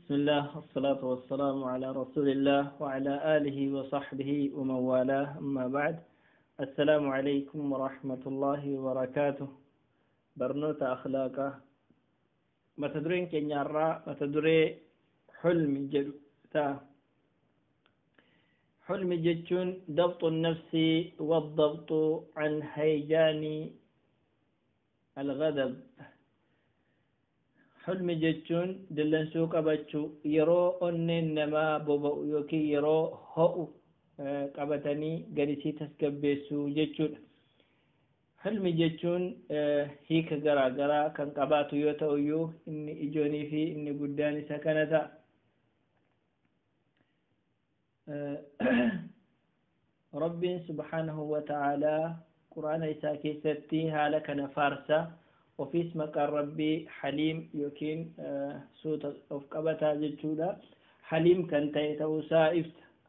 بسم الله والصلاة والسلام على رسول الله وعلى آله وصحبه ومن والاه أما بعد السلام عليكم ورحمة الله وبركاته برنوت أخلاقه ما تدرين كن يرى ما تدري حلم جلتا حلم جتون ضبط النفس والضبط عن هيجان الغضب حلم جتون دلن سوق بچو يرو أنن نما بوبا يوكي يرو هو قبتني قريسي تسكبسو جتون حلم جتون هيك غرا كان قباتو يوتو يو إني إجوني في إني قداني سكنتا رب سبحانه وتعالى قرآن إساكي ستي هالك نفارسة وفي اسمك ربي حليم يوكين سوت أفقبتها جتودا حليم كانت يتوسائف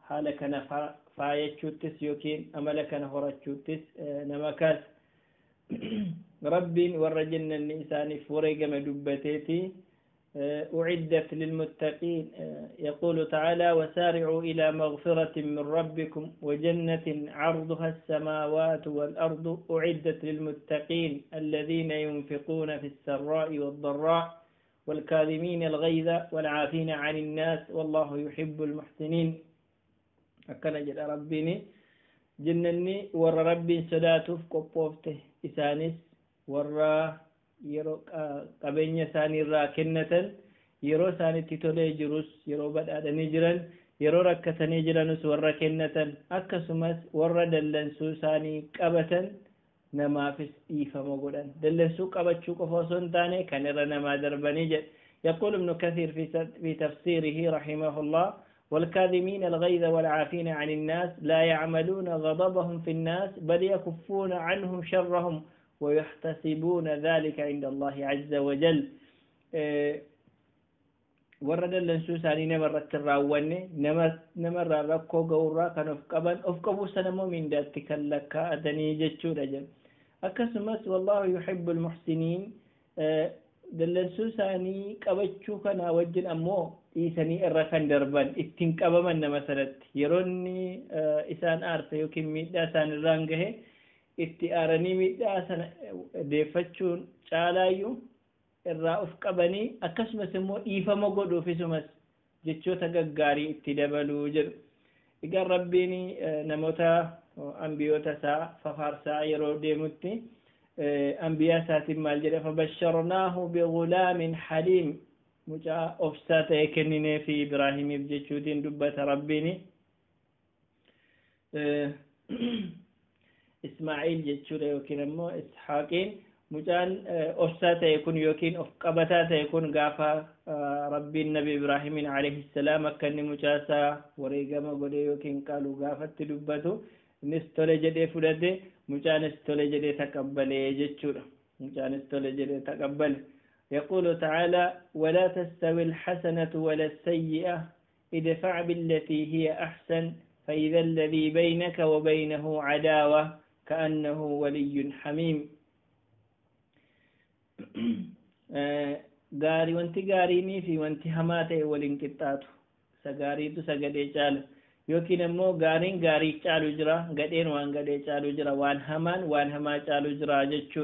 هالك نفاية شوتس يوكين أملك نهورة شوتس نمكاس ربي ورجلنا النسان فوريق مدبتيتي أعدت للمتقين يقول تعالى وسارعوا إلى مغفرة من ربكم وجنة عرضها السماوات والأرض أعدت للمتقين الذين ينفقون في السراء والضراء والكاظمين الغيظ والعافين عن الناس والله يحب المحسنين أكنا جل ربني جنني ور ربي سداتف قبوفته إسانس ور yeroo qabeenya isaanii irraa kennatan yeroo isaanitti tolee jirus yeroo badhaadhanii jiran yeroo rakkatanii jiranus warra kennatan akkasumas warra dallansuu isaanii qabatan namaafis dhiifama godhan dallansuu qabachuu qofa osoo hin taane kan irra namaa darbanii jedhe يقول ابن كثير في تفسيره رحمه الله والكاظمين الغيظ والعافين عن الناس لا يعملون غضبهم في الناس بل يكفون عنهم شرهم ويحتسبون ذلك عند الله عز وجل ورد اللنسوساني نمرت الراواني نمر ركو قورا كان افقبوا سنمو من داتك لك أدني جتشو رجل أكسمس والله يحب المحسنين دلنسوساني قبتشو كان وجن أمو إيساني الركان دربان اتنك أبما مثلا يروني إسان آرت يوكي ميدا سان الرانجه itti aaranii miidhaa sana deeffachuun caalaayyuu irraa of qabanii akkasumas immoo dhiifama godhuufisumas jechoota gaggaarii itti dabaluu jedhu egaa rabbiin namoota ambiyoota isaa fafaarsaa yeroo deemutti ambiyaa isaatiin maal jedhe fabasharnaahu bighulaamin haliim mucaa obsaa ta'e kenninee fi ibraahimiif jechuutiin dubbata rabbiin إسماعيل جتشورة يوكين أمو إسحاقين مجان أفساته يكون يوكين أفقبتاته يكون قافا ربي النبي إبراهيم عليه السلام أكن مجاسا وريقما قد يوكين قالوا قافا تدبتو نستولي جدي فلده مجان استولي جدي تقبل جتشورة مجان استولي جدي تقبل يقول تعالى ولا تستوي الحسنة ولا السيئة ادفع بالتي هي أحسن فإذا الذي بينك وبينه عداوة كأنه ولي حميم غاري وانتي غاريني في وانتي هماته والانقطاط سغاريتو سغدي چال يوكين امو غارين غاري چالو جرا غدين وان غدي چالو جرا وان هما چالو جرا جچو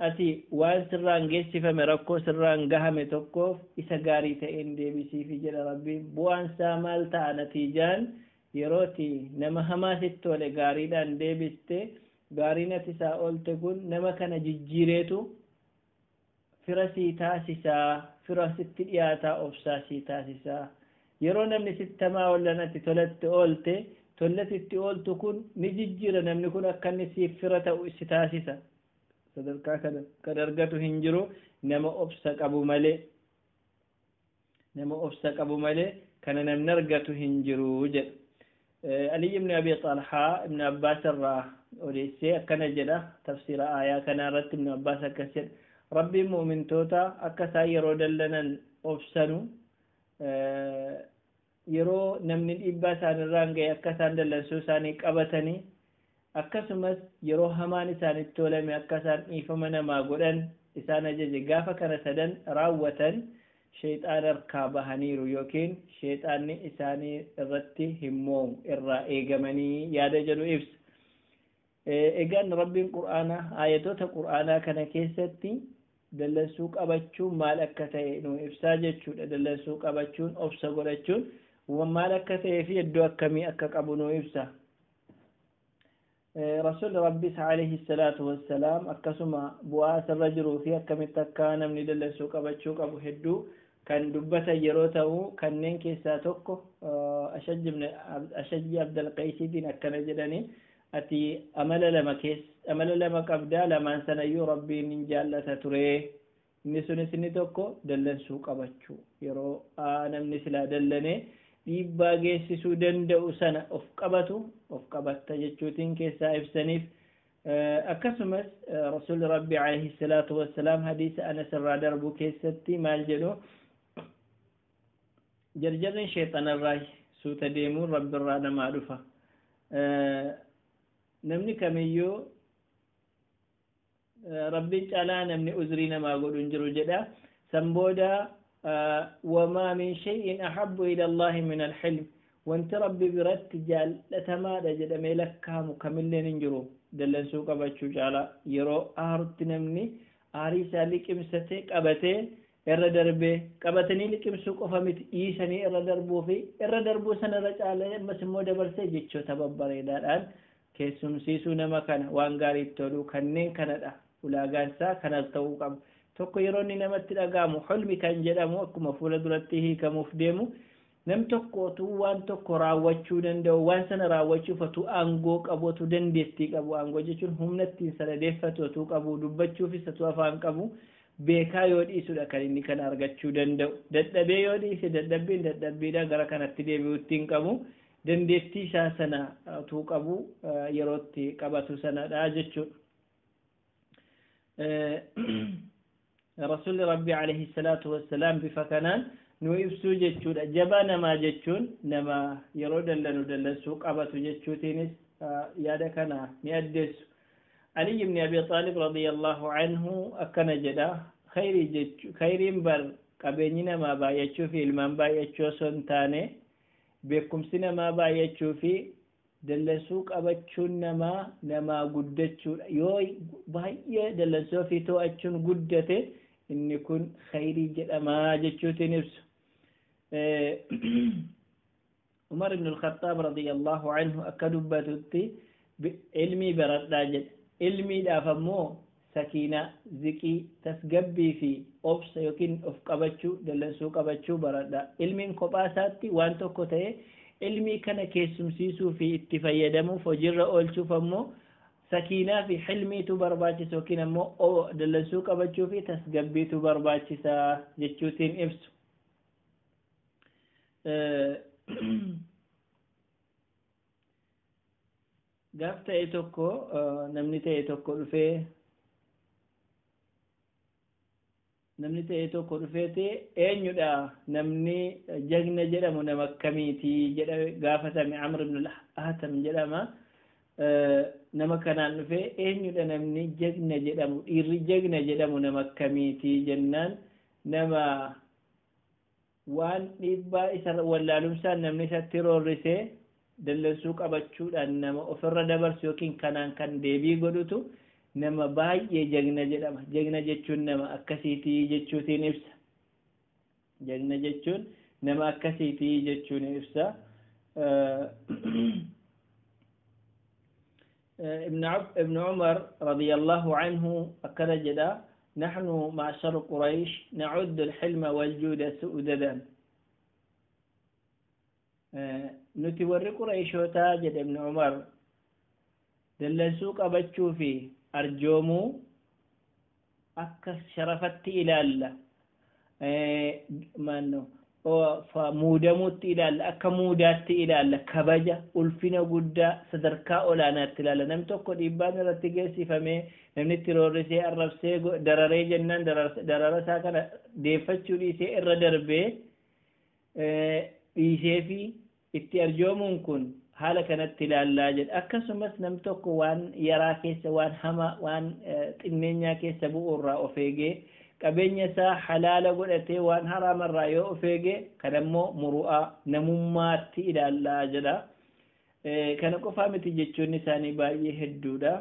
أتي وان سران جيسيفم ركو سران غهمه توكوف إسا غاري تئن ديبسي في جل ربي بوان سامال تا نتيجان يروتي نما هماسيت ولا غاريدان ديبسته غارينا تسا اولتكون نما كان ججيريتو فرسي تاسسا فرست دياتا اوفساسي تاسسا يرو نمني ستما ولا نتي تولت اولته تولت اولتكون نججير نمني كون اكن سي فرتا استاسسا صدركا كدرغتو هنجرو نما اوفسا قبو مالي كان نمنرغتو هنجرو جد علي بن أبي طلحة ابن عباس الراه وليسي كان جدا تفسير آية كان رت ابن عباس كسر ربي مؤمن توتا أكسا يرو دلنا أفسنو يرو نمن الإباس عن الرانجي أكسا دلنا سوساني كابتني أكسمس يرو هماني ساني التولمي أكسا إيفمنا ما قلن إسانا جزي قافا كان سدن راوة shayxaan harkaa bahaniiru yookiin shayxaanni isaanii irratti himmoomu irraa eegamanii yaada jedhu ibsa. Egaan rabbiin qur'aana ayatoota qur'aanaa kana keessatti dallansuu qabachuun maal akka ta'e nu ibsaa jechuudha. Dallansuu qabachuun obsa godhachuun maal akka ta'ee fi iddoo akkamii akka qabu nu ibsa. رسول ربي عليه الصلاة والسلام أكسما بواس الرجل في أكمل تكان من دلسوق أبتشوك أبو هدو كان دبة يروته كان ننكي ساتوكو أشج عبد القيس دين أكنا جدني أتي أمل لما كبدا لما سنيو ربي ننجالة تريه نسوني توكو دلسوق أبتشو يرو أنا من سلا دلني dhiibbaa geessisuu danda'u sana of qabatta jechuutiin keessaa ibsaniif akkasumas rasuulli rabbi alayhi salaatu wassalaam hadiisa anas irraa darbu keessatti maal jedhu jarjarri sheexanarraa suuta deemuun rabbirraa namaa dhufa namni kamiyyuu rabbiin caalaa namni uzrii namaa godhu hin jiru jedha san booda وما من شيء أحب إلى الله من الحلم وانت ربي برت جال لتماد جد ملكها مكمل ننجرو دلن سوق بچو جالا يرو أهرت نمني آريسا لك امستك أبتي الردربي قبتني لك امسوق فمت إيساني الردربو في الردربو سنة رجالة مسمو دبرسي جيتشو تببري داران كيسم سيسو نمكان وانغاري تولو كنين كندا ولاغانسا كنال توقم tokko yeroonni namatti dhagaamu hulmi kan jedhamu akkuma fuula duratti hiikamuuf deemu nam tokkotu waan tokko raawwachuu danda'u waan sana raawwachuuf atu aangoo qabutu dandeettii qabu aangoo jechuun humna ittiin sanadeeffatu atu qabu dubbachuufis atu afaan qabu beekaa yoo dhiisudha kan inni kana argachuu danda'u dadhabee yoo dhiise dadhabbiidhaan gara kanatti deebi'uutti hin qabu dandeettii isaa sana atu qabu yerootti qabatu sanadha jechuudha. رسول ربي عليه الصلاة والسلام بفكنان نويبسو جتشود جبانا ما جتشون نما يرود لنو دلسوق أبتو جتشوتينس يادكنا ميادس علي بن أبي طالب رضي الله عنه أكنا جدا خير بر قبينينا ما بايتشو في المن بايتشو سنتاني بكم سنة ما بايتشو في دلسوق أبتشون نما قدتشو يوي باية دلسو في تو أتشون قدته إن يكون خيري جدا ما جتشوتي نفسه عمر بن الخطاب رضي الله عنه أكدب باتوتي علمي برد جد علمي دافمو سكينة ذكي تسقبي في أبس يمكن أفقبتشو دلسو قبتشو برد علمي كوباساتي وانتو كوتي علمي كان كيسم سيسو في اتفايدمو فجر أولشو فمو سكينة في حلمي تبرباتي سوكينة مو أو دلسو قبتشو في تسقبي تبرباتي سا جتشوتين إفسو قاف تأيتوكو نمني تأيتوكو رفيتي أين يدى نمني جغن جرم نمكميتي قافة من عمر بن الأهتم جرم نمكنا نفي أين يدى نمني جغن جرم إري جغن جرم نمكميتي جنان نما وان إبا إسر ولا لمسان نمني سترور رسي دلسوق أبتشود أنما أفر دبر سوكين كان ديبي قدوتو nama baay'ee jagna jedhama jagna jechuun nama akkasiitii jechuutiin ibsa jagna jechuun nama akkasiitii jechuun ibsa ابن عمر رضي الله عنه أكد جدا نحن معشر قريش نعد الحلم والجود سؤددا نتوري قريش وتاجد ابن عمر دلسوق أبتشو فيه أرجومو أكا شرفت إلى الله مانو فمودموت إلى الله أكا مودات إلى الله كبجة ألفنا قدا صدركا أولانات إلى الله نمتوكو إبان رتقسي فمي نمني ترورسي الرفسي دراري جنان درارسا كان ديفتشو ليسي الردربي ليسي في اتي أرجومون كن haala kanatti ilaallaa jedha akkasumas nam tokko waan yaraa keessa waan hama waan xinneenyaa keessa bu'uurraa of eegee qabeenya isaa halaala godhatee waan haraama irraa yoo ofeege kanammoo muru'aa namummaatti ilaallaa jedha. Kana qofaa miti jechuun isaanii baay'ee hedduudha.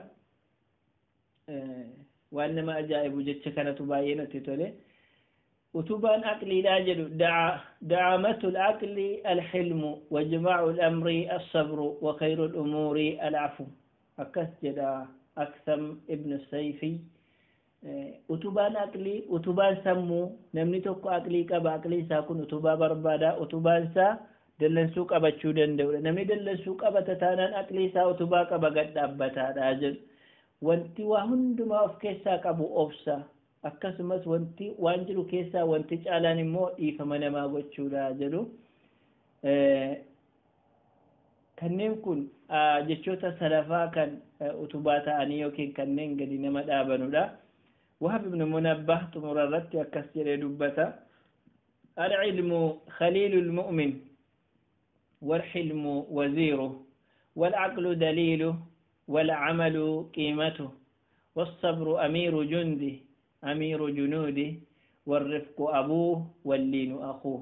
waan nama ajaa'ibu jecha kanatu baay'ee natti tole. utubaan aqliidhaa jedhu da'amatu al-aqli al-hilmu wa jama'u al-amri as-sabru wa khayru al-umuri al-afu. akkas jedha Aksam ibn Sayfi. utubaan aqlii utubaan sammuu namni tokko aqlii qaba aqlii isaa kun utubaa barbaada utubaan isaa dallansuu qabachuu danda'udha. namni dallansuu qabata taanaan aqlii isaa utubaa qaba gad dhaabbataadha jedhu. wanti waa hundumaa of keessaa qabu obsa akkasumas wanti waan jiru keessaa wanti caalaan immoo dhiifama namaa gochuudha jedhu. kanneen kun jechoota salafaa kan utubaa ta'anii yookiin kanneen gadi nama dhaabanudha. وهب بن منبه تمررت يكسر دبتا العلم خليل المؤمن والحلم وزيره والعقل دليله والعمل قيمته والصبر أمير جنده أمير جنوده والرفق أبوه واللين أخوه.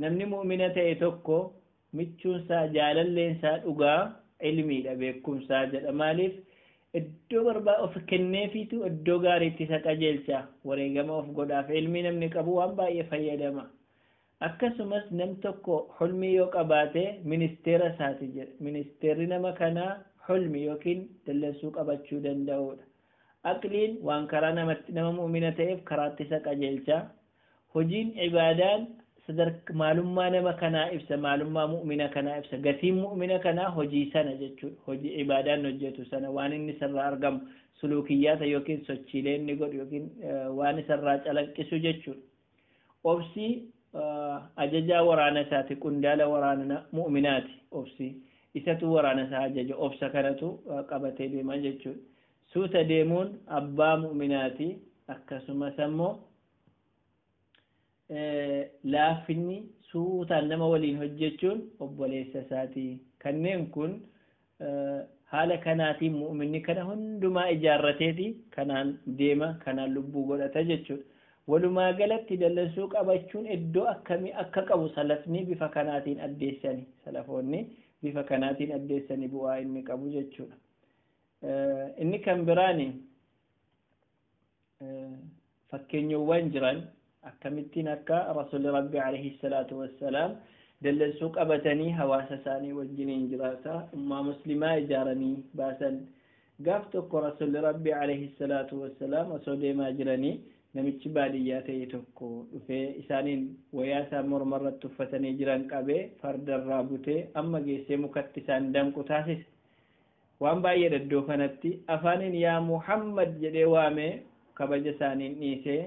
نمني مؤمنة يتوكو متشون سا جالا لين سا أغا علمي لبيكم ساجد أماليف iddoo barbaa of kenneefiitu iddoo gaariitti isa qajeelcha wareegama of godhaaf ilmi namni qabu waan baay'ee fayyadama. akkasumas nam tokko hulmii yoo qabaate ministeera isaati jedha. ministeerri nama kanaa hulmii yookiin dallansuu qabachuu danda'udha. aqliin waan karaa nama mu'mina ta'eef karaatti isa qajeelcha. hojiin ibaadaan sadarkaa maalummaa nama kanaa ibsa maalummaa mu'mina kanaa ibsa gatiin mu'mina kanaa hojii sana jechuudha. hojii ibaadaan hojjetu sana waan inni sarraa argamu suluukiyyaata yookiin sochiilee inni godhu yookiin waan isarraa calaqqisu jechuudha. obsi ajajaa waraana isaati qundaala waraana mu'minaati. obsi isatu waraana isaa ajaja obsa kanatu qabatee deema jechuudha. suuta deemuun abbaa mu'minaati. akkasumas ammoo laafinni suutaan nama waliin hojjechuun obboleessa isaati. kanneen kun haala kanaatiin mu'minni kana hundumaa ijaarrateeti kanaan deema kanaan lubbuu godhata jechuudha. walumaa galatti dallansuu qabachuun iddoo akkamii akka qabu salafni bifa kanaatiin addeessani salafoonni bifa kanaatiin addeessani bu'aa inni qabu jechuudha. inni kan biraani fakkeenyowwan jiran akkamittiin akka rasuulli rabbi alayhi salaatu wassalaam dallansuu qabatanii hawaasa isaanii wajjiniin jiraata ummaa muslimaa ijaaranii baasan. gaaf tokko rasuulli rabbi alayhi salaatu wassalaam osoo deemaa jiranii namichi baadiyyaa ta'e tokko dhufee isaaniin wayaa isaa mormarratti uffatanii jiran qabee fardarraa butee amma geessee mukatti isaan danqu taasise. waan baay'ee iddoo kanatti afaaniin yaa Muhammad jedhee waamee kabaja isaaniin dhiisee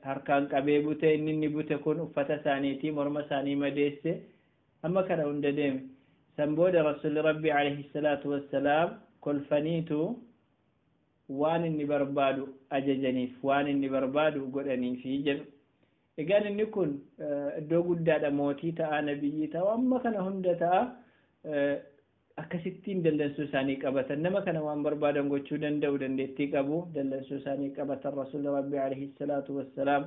harkaan qabee bute inni bute kun uffata isaaniitii morma isaanii madeesse amma kana hunda deeme. san booda rasuulli rabbi alayhi salaatu wassalaam kolfaniitu waan inni barbaadu ajajaniif waan inni barbaadu godhaniifi jedhu. egaan inni kun iddoo guddaadha mootii ta'a nabiyyii ta'a amma kana hunda ta'a akkasittiin dallansuu isaanii qabatan nama kana waan barbaadan gochuu danda'u dandeettii qabu dallansuu isaanii qabatan rasuulli rabbi alayhi salaatu wassalaam.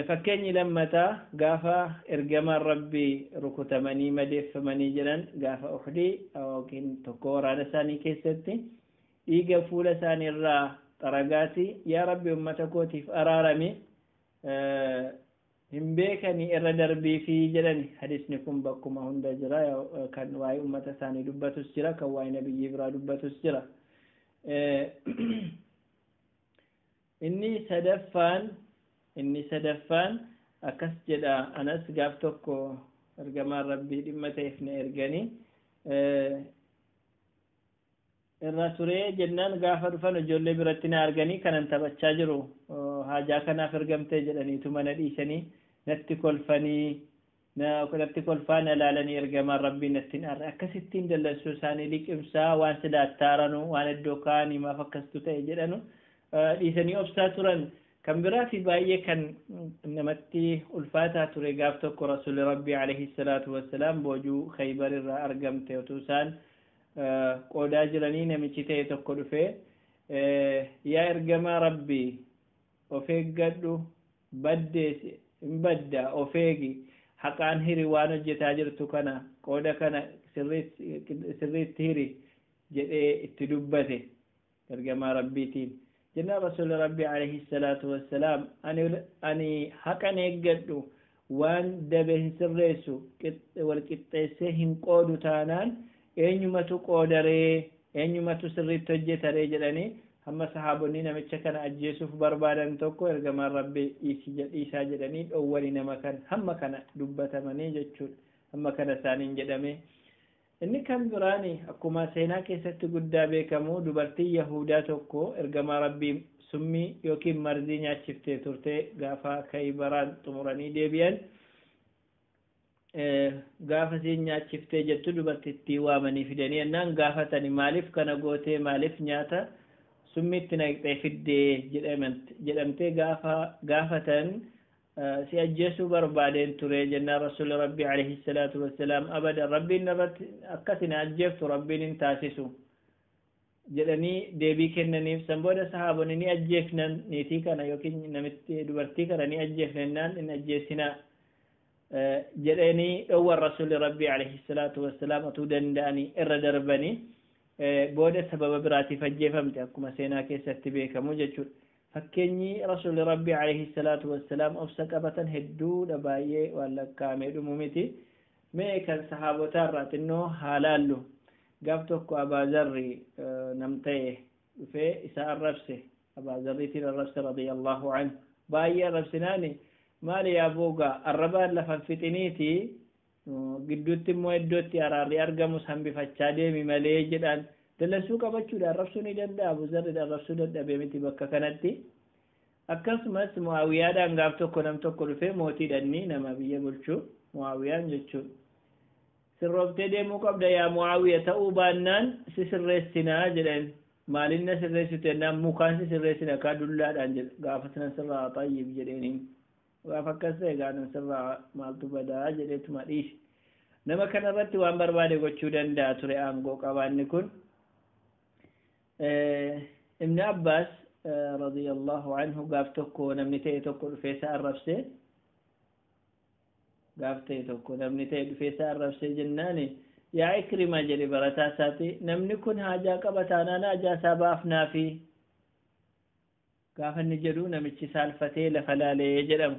fakkeenyi lammataa gaafa ergamaan rabbii rukutamanii madeeffamanii jiran gaafa uhdii yookiin tokko waraana isaanii keessatti dhiiga fuula isaanii irraa xaragaati yaa rabbi ummata kootiif araarami hin beekanii irra darbii fi jedhani. hadisni kun bakkuma hunda jira kan waa'ee ummata isaanii dubbatus jira kan waa'ee nabiyyii biraa dubbatus jira. inni sadaffaan akkas jedha Anas gaaf tokko ergamaan rabbii dhimma ta'eef na erganii irra turee jennaan gaafa dhufan ijoollee biratti na arganii kanan taphachaa jiru haajaa kanaaf ergamtee jedhaniitu mana dhiisanii natti kolfaa na laalanii ergamaan rabbii natti naarre akkasittiin dallansuu isaanii liqimsaa waan sidaattaaranu waan iddoo kaanii maaf akkastu ta'e jedhanu dhiisanii obsaa turan. kan biraati baay'ee kan namatti ulfaataa ture gaaf tokko rasuulli rabbii alayhi salaatu wassalaam boojuu Khaybar irraa argamte utuu isaan qoodaa jiranii namichi ta'e tokko dhufee yaa ergamaa rabbii of eeggadhu baddeesi hin badda of eegi haqaan hiri waan hojjetaa jirtu kana qooda kana sirriitti hiri jedhee itti dubbate ergamaa rabbiitiin jenna rasuul rabbii alayhi salaatu wassalaam ani haqan eeggadhu waan dabe hin sirreessu wal qixxeessee hin qoodu taanaan eenyumatu qoodaree eenyumatu sirriitti hojjetaree jedhanii hamma sahaabonni namicha kana ajjeesuuf barbaadan tokko ergamaan rabbii isaa jedhanii dhowwanii nama kan hamma kana dubbatamanii jechuudha hamma kana isaaniin jedhame inni kan biraani akkuma seenaa keessatti guddaa beekamu dubartii yahudaa tokko ergamaa rabbii summii yookiin marzii nyaachiftee turte gaafa Khaybaraan xumuranii deebi'an gaafa siin nyaachiftee jettu dubartittii waamanii fidanii ennaan gaafatani maaliif kana gootee maaliif nyaata summiitti naqxee fiddee jedhamtee gaafatan si ajjeesuu barbaadeen ture jennaan rasuul rabbii alayhi salaatu wassalaam abada rabbiin irratti akkasin ajjeeftu rabbiin hin taasisu jedhanii deebii kennaniif san booda sahaabonni ni ajjeefnan niitii kana yookiin namitti dubartii kana ni ajjeefnannaan in ajjeessinaa jedhanii dhowwan rasuul rabbii alayhi salaatu wassalaam atuu danda'anii irra darbanii booda sababa biraatiif ajjeefamte akkuma seenaa keessatti beekamu jechuudha fakkeenyi rasuul rabbii alayhi salaatu wassalaam obsa qabatan hedduudha baay'ee waan lakkaa'amee dhumu miti mee kan sahaabotaa irraa xinnoo haalaallu gaaf tokko abaazarri namta'e dhufee isa arrabse abaazarriitiin arrabse radiyallahu anhu baay'ee arrabsinaani maali yaa boogaa arrabaan lafan fixiniiti gidduutti immoo iddootti araarri argamus hambifachaa deemi malee jedhaan dallansuu qabachuudha arrabsuu ni danda'a abuzarri arrabsuu dadhabee miti bakka kanatti akkasumas mu'aawiyaadhaan gaaf tokko nam tokko dhufee mootiidhanni nama biyya bulchuu mu'aawiyaan jechuudha sirroobtee deemuu qabda yaa mu'aawiya ta'uu baannaan si sirreessinaa jedhan maalinna sirreessitu ennaan mukaan si sirreessina kaa dullaadhaan jedhe gaafa sinan sirraa xayyib jedheeniin gaafa akkas ta'e gaanan sirraa maaltu badaa jedheetuma dhiisi nama kanarratti waan barbaade gochuu danda'a ture aangoo qabaanni kun ibn Abbaas radiyallahu anhu gaaf tokko namni ta'e tokko dhufee isa arrabse gaaf ta'e tokko namni ta'e dhufee isa arrabse jennaani yaa Ikrima jedhe barataa isaati namni kun haajaa qaba taanaan haajaa isaa baafnaafi gaafa inni jedhu namichi saalfatee lafa laalee jedhamu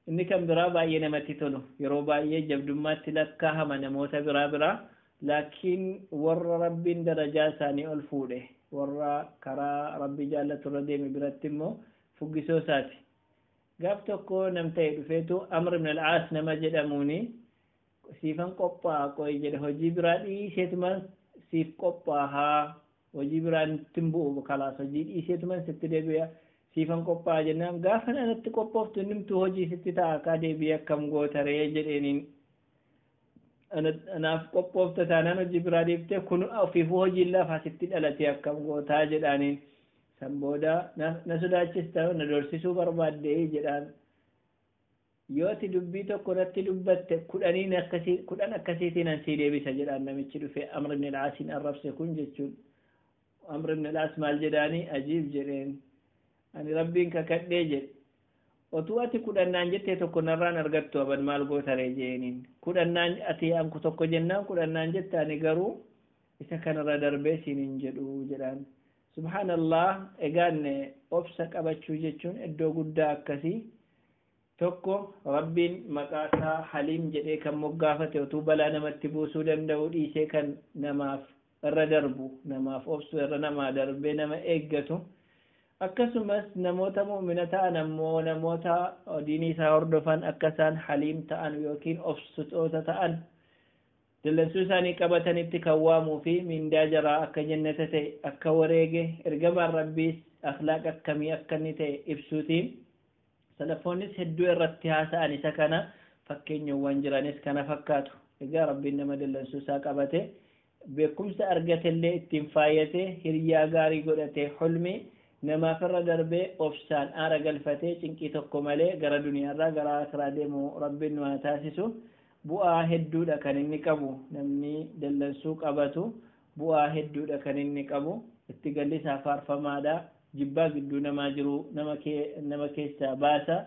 inni kan biraa baay'ee namatti tolu yeroo baay'ee jabdummaatti lakkaa'ama namoota biraa laakiin warra rabbiin darajaa isaanii ol fuudhe warra karaa rabbii jaallatu irra deeme biratti immoo fuggisoo isaati gaaf tokko nam ta'e dhufeetu Amr ibn al-Aas nama jedhamuuni siifan qophaa'a qo'i jedhe hojii biraa dhiiseetuma siif qophaa'a hojii biraan ittiin bu'u kalaas hojii dhiiseetuma sitti deebi'a siifan qophaa'a jennaan gaafa anatti qophooftu nimtu hojii sitti ta'a kaa deebi'ee akkam gootaree jedheeniin anaaf qophoofta taanaan hojii biraa deebitee kun ofiifuu hojii lafaa sitti dhalatee akkam gootaa jedhaaniin san booda na sodaachista na dorsisuu barbaadde jedhaan yooti dubbii tokko natti dubbatte kudhan akkasiitiin ansii deebisa jedhaan namichi dhufe Amr ibn al-Aasiin arrabse kun jechuun Amr ibn al-Aas maal jedhaanii ajiib jedheen ani rabbiin kakadhee jedhe otuu ati kudhannaan jettee tokko narraan argattu aban maal gootaree jeeniin kudhannaan ati anku tokko jennaan kudhannaan jette ani garuu isa kanarra darbee siiniin jedhu jedhaan subhaanallah egaan obsa qabachuu jechuun iddoo guddaa akkasii tokko rabbiin maqaasaa haliim jedhee kan moggaafate otuu balaa namatti buusuu danda'u dhiisee kan namaaf irra darbu namaaf obsu irra namaa darbee nama eeggatu akkasumas namoota mu'mina ta'an ammoo namoota diinii isaa hordofan akkasaan haliim ta'an yookiin obsitoota ta'an dallansuu isaanii qabatanitti kan waamuu fi mindaa jaraa akka jannata ta'e akka wareege ergamaan rabbiis akhlaaq akkamii akka inni ta'e ibsuutiin salafoonnis hedduu irratti haasa'an isa kana fakkeenyawwan jiranis kana fakkaatu egaa rabbiin nama dallansuu isaa qabate beekumsa argatellee ittiin faayyate hiriyaa gaarii godhate hulmi namaaf irra darbee obsaan aara galfatee cinqii tokko malee gara duniyaarraa gara akiraa deemu rabbiin nu haa taasisu bu'aa hedduudha kan inni qabu namni dallansuu qabatu bu'aa hedduudha kan inni qabu اتقلسها فارفمادا جبا قدو نماجرو نمكيسا باسا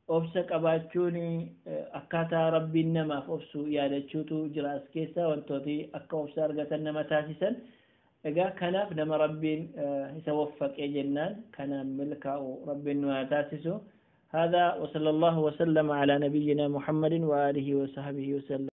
أوفسك أباتشوني أكاتا ربي نما فأوفسو يادتشوتو جراس كيسا وانتوتي أكا أوفسا أرغتا نما تاسسا إذا كناف نما ربي يتوفق جنان كان ملكا ربي نما تاسسو هذا وصلى الله وسلم على نبينا محمد وآله وصحبه وسلم